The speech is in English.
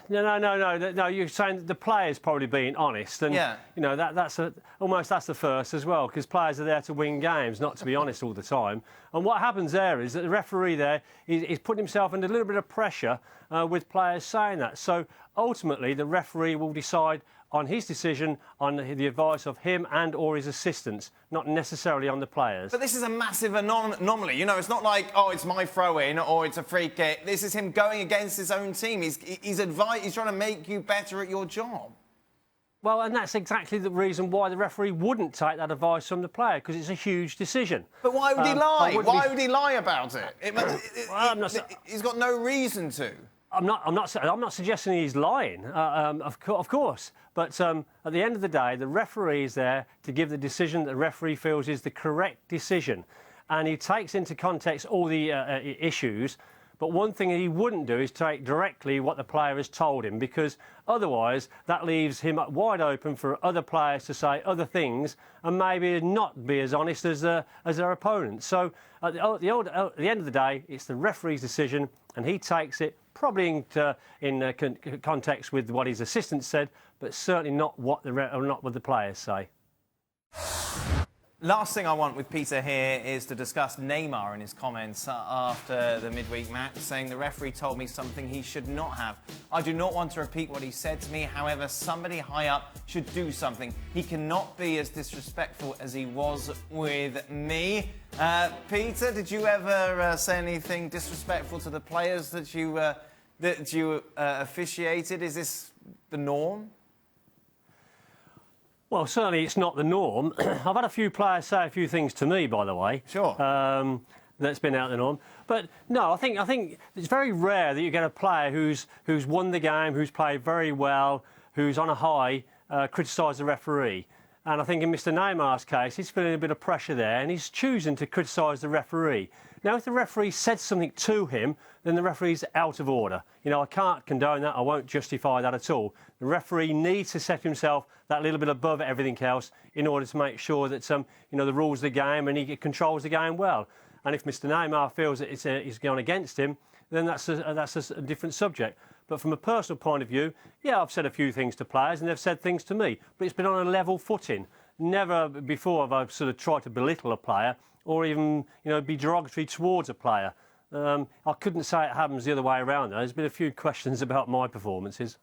No. You're saying that the players probably being honest, and that's the first as well, because players are there to win games, not to be honest all the time. And what happens there is that the referee there is putting himself under a little bit of pressure with players saying that. So ultimately, the referee will decide on his decision on the advice of him and or his assistants, not necessarily on the players. But this is a massive anomaly. It's not like, oh, it's my throw-in or it's a free kick. This is him going against his own team. He's trying to make you better at your job. Well, and that's exactly the reason why the referee wouldn't take that advice from the player, because it's a huge decision. But why would he lie? Why would he lie about it? He's got no reason to. I'm not suggesting he's lying, of course. But at the end of the day, the referee is there to give the decision that the referee feels is the correct decision. And he takes into context all the issues. But one thing he wouldn't do is take directly what the player has told him, because otherwise that leaves him wide open for other players to say other things and maybe not be as honest as their opponents. So at the end of the day, it's the referee's decision, and he takes it probably in context with what his assistant said, but certainly not what the players say. Last thing I want with Peter here is to discuss Neymar and his comments after the midweek match, saying the referee told me something he should not have. I do not want to repeat what he said to me. However, somebody high up should do something. He cannot be as disrespectful as he was with me. Peter, did you ever say anything disrespectful to the players that you officiated? Is this the norm? Well, certainly it's not the norm. I've had a few players say a few things to me, by the way. Sure. That's been out of the norm. But no, I think it's very rare that you get a player who's won the game, who's played very well, who's on a high, criticise the referee. And I think in Mr. Neymar's case, he's feeling a bit of pressure there, and he's choosing to criticise the referee. Now, if the referee said something to him, then the referee's out of order. I can't condone that. I won't justify that at all. The referee needs to set himself that little bit above everything else in order to make sure that the rules of the game, and he controls the game well. And if Mr. Neymar feels that it's gone against him, then that's a different subject. But from a personal point of view, yeah, I've said a few things to players and they've said things to me, but it's been on a level footing. Never before have I sort of tried to belittle a player or even be derogatory towards a player. I couldn't say it happens the other way around, though. There's been a few questions about my performances.